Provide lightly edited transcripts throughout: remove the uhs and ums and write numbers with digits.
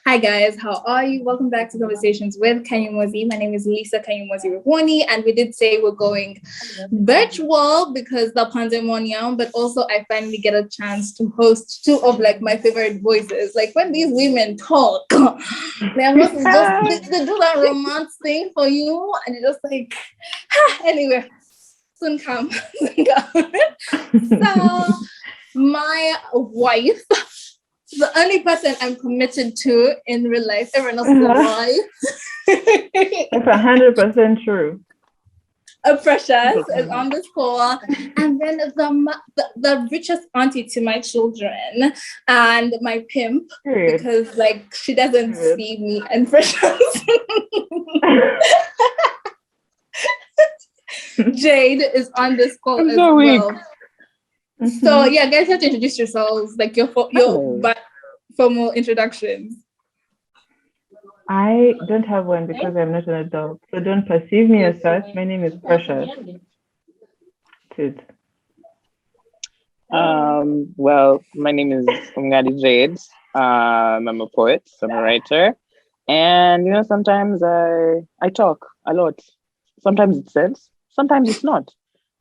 Hi guys, how are you? Welcome back to Conversations with Kanyumozi. My name is Lisa Kanyumozi Rwoni, and we did say we're going virtual because the pandemonium, but also I finally get a chance to host two of like my favorite voices. Like when these women talk, they're just they do that romance thing for you, and you're just like, anyway, soon come, soon come. So my wife, the only person I'm committed to in real life, everyone else is a lie. That's 100% true. Precious is on this call, and then the richest auntie to my children, and my pimp, because like she doesn't see me and Precious. Jade is on this call as well. Mm-hmm. So yeah, guys, you have to introduce yourselves, like your formal introductions. I don't have one because I'm not an adult, so don't perceive me as such. My name is Precious. Well, my name is Jade. I'm a poet, I'm a writer, and sometimes I talk a lot. Sometimes it's sense, sometimes it's not,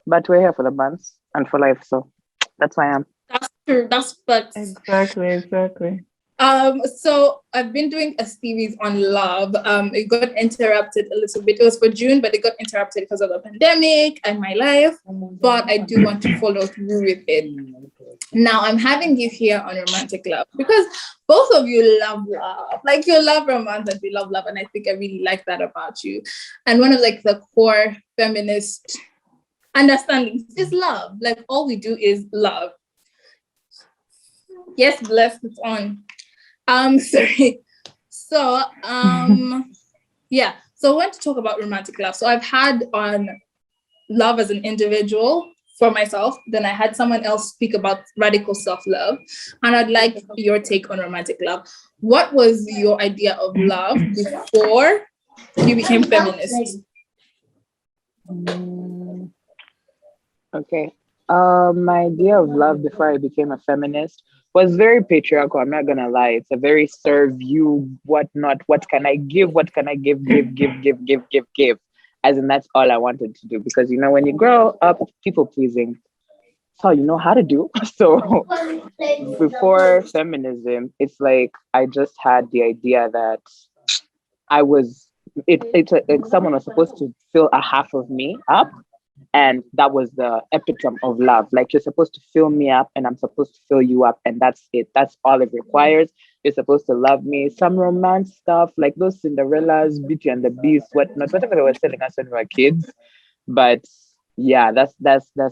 but we're here for the months and for life, so that's who I am. That's true. That's facts. Exactly. So I've been doing a series on love. It got interrupted a little bit. It was for June, but it got interrupted because of the pandemic and my life. But I do want to follow through with it. Now I'm having you here on romantic love because both of you love love. Like you love romance and you love love, and I think I really like that about you. And one of like the core feminist understandings is love. Like all we do is love. Yes, blessed, it's on. Sorry. So, yeah. So I want to talk about romantic love. So I've had on love as an individual for myself. Then I had someone else speak about radical self-love. And I'd like your take on romantic love. What was your idea of love before you became feminist? Okay. My idea of love before I became a feminist was very patriarchal. I'm not gonna lie. It's a very serve you, whatnot. What can I give? What can I give? Give. As in, that's all I wanted to do. Because when you grow up, people pleasing, that's all you know how to do. So before feminism, it's like I just had the idea that I was. Someone was supposed to fill a half of me up. And that was the epitome of love. Like you're supposed to fill me up and I'm supposed to fill you up. And that's it. That's all it requires. You're supposed to love me. Some romance stuff like those Cinderellas, Beauty and the Beast, whatnot, whatever they were selling us when we were kids. But yeah, that's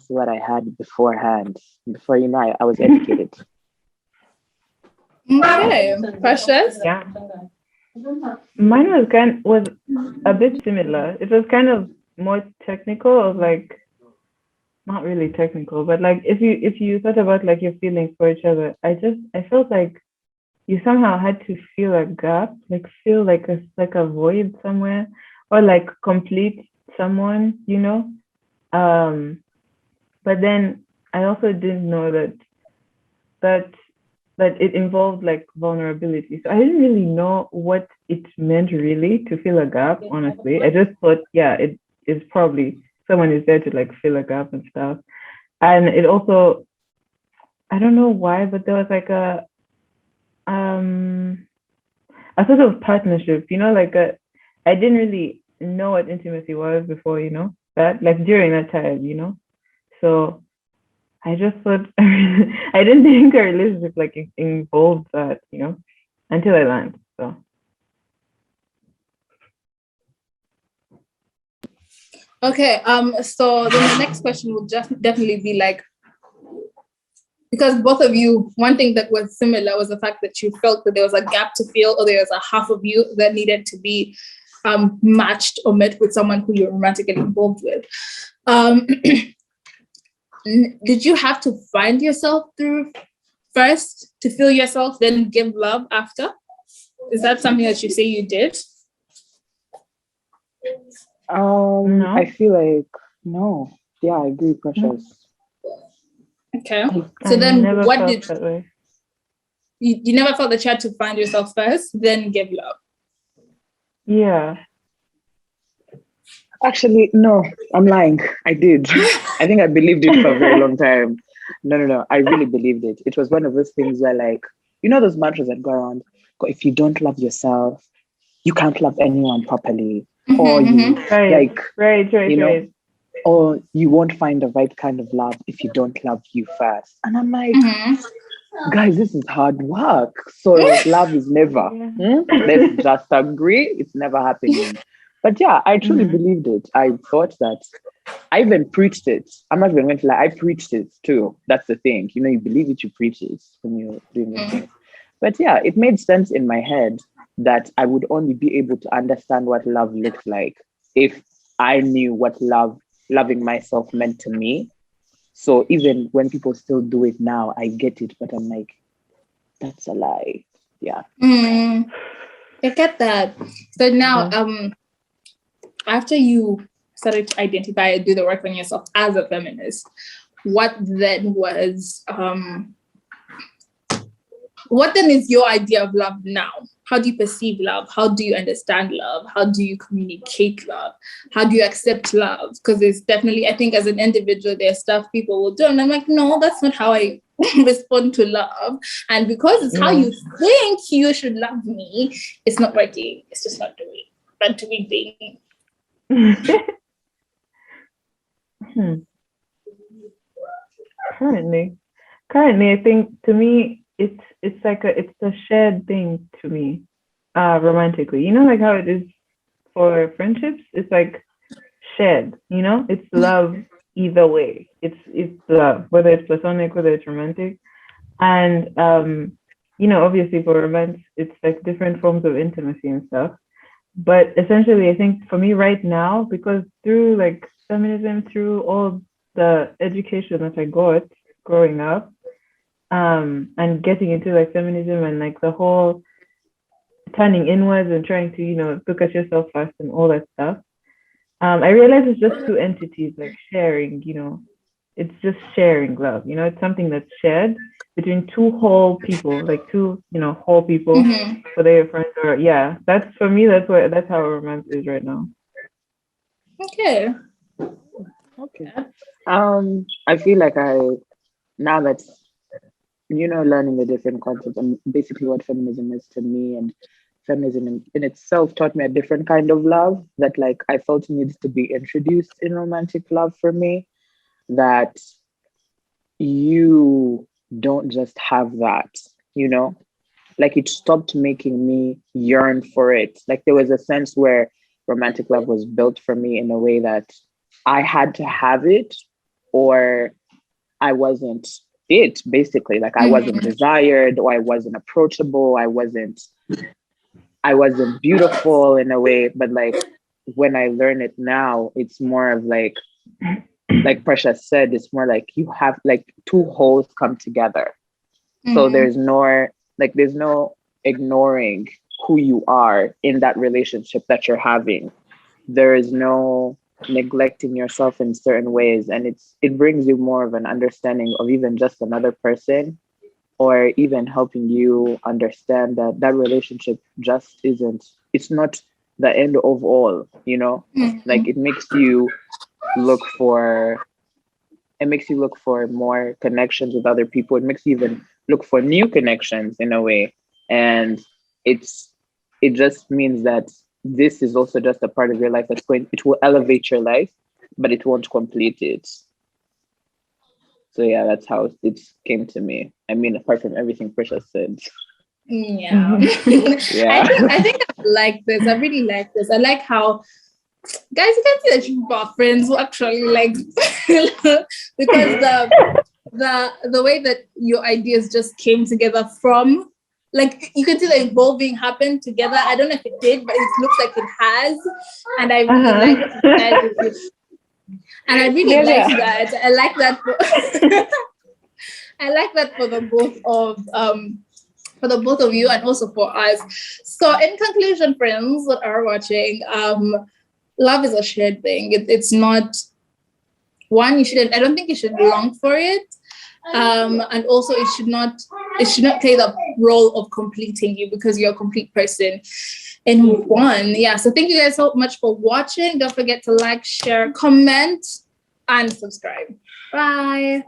what I had beforehand. Before I was educated. Okay. Precious? Yeah. Mine was a bit similar. It was kind of more technical, of like not really technical, but like if you thought about like your feelings for each other, I felt like you somehow had to feel a gap, like feel like a void somewhere, or like complete someone, but then I also didn't know that it involved like vulnerability. So I didn't really know what it meant really to fill a gap, honestly. I just thought, yeah, it is probably someone is there to like fill a gap and stuff. And it also, I don't know why, but there was like a sort of partnership, I didn't really know what intimacy was before, that like during that time. So I just thought I didn't think a relationship like involved that, until I learned. So okay. So then the next question will just definitely be like, because both of you, one thing that was similar was the fact that you felt that there was a gap to fill, or there was a half of you that needed to be matched or met with someone who you're romantically involved with. Did you have to find yourself through first to feel yourself, then give love after? Is that something that you say you did? No. I feel like no. Yeah, I agree, Precious. Okay. So then what did you never felt that you had to find yourself first, then give love. Yeah. Actually, no, I'm lying. I did. I think I believed it for a very long time. No. I really believed it. It was one of those things where, like, you know, those mantras that go around. If you don't love yourself, you can't love anyone properly, or you like, you know, or you won't find the right kind of love if you don't love you first. And I'm like, guys, this is hard work. So love is never. Let's just agree it's never happening. But yeah, I truly believed it. I thought that. I even preached it. I'm not even going to lie. I preached it too. That's the thing. You know, you believe it, you preach it when you're doing the thing. But yeah, it made sense in my head that I would only be able to understand what love looked like if I knew what loving myself meant to me. So even when people still do it now, I get it, but I'm like, that's a lie. Yeah. I get that. So now, after you started to identify and do the work on yourself as a feminist, what then is your idea of love now? How do you perceive love? How do you understand love? How do you communicate love? How do you accept love? Because it's definitely, I think as an individual, there's stuff people will do. And I'm like, no, that's not how I respond to love. And because it's how you think you should love me, it's not working. It's just not doing thing. Currently, I think to me, it's like it's a shared thing to me, romantically. You know, like how it is for friendships. It's like shared. You know, it's love either way. It's love, whether it's platonic, whether it's romantic, and you know, obviously for romance, it's like different forms of intimacy and stuff. But essentially, I think for me right now, because through like feminism, through all the education that I got growing up, and getting into like feminism and like the whole turning inwards and trying to, you know, look at yourself first and all that stuff. I realize it's just two entities like sharing, you know, it's just sharing love, you know, it's something that's shared between two whole people, like two, you know, whole people, whether you're friends or, yeah, that's for me, that's how romance is right now. Okay. I feel like now that, you know, learning the different concepts and basically what feminism is to me, and feminism in itself taught me a different kind of love that like I felt needs to be introduced in romantic love for me, that you don't just have that, you know, like it stopped making me yearn for it. Like there was a sense where romantic love was built for me in a way that I had to have it or I wasn't it, basically. Like I wasn't desired, or I wasn't approachable, I wasn't beautiful in a way. But like when I learn it now, it's more of like Presh said, it's more like you have like two wholes come together. So there's no ignoring who you are in that relationship that you're having. There is no neglecting yourself in certain ways, and it brings you more of an understanding of even just another person, or even helping you understand that that relationship just it's not the end of all, you know. Like it makes you look for more connections with other people. It makes you even look for new connections in a way, and it just means that this is also just a part of your life it will elevate your life, but it won't complete it. So yeah, that's how it came to me. I mean, apart from everything Precious said. Yeah. Yeah. I think I like this. I really like this. I like how, guys, you can see that you are friends who actually like because the way that your ideas just came together from, like, you can see the evolving happened together. I don't know if it did, but it looks like it has. And I really like that. And I really like that. I like that. I like that for the both of you and also for us. So in conclusion, friends that are watching, love is a shared thing. It's not one, I don't think you should long for it. And also it should not it should not play the role of completing you, because you're a complete person in one. Yeah, so thank you guys so much for watching. Don't forget to like, share, comment, and subscribe. Bye.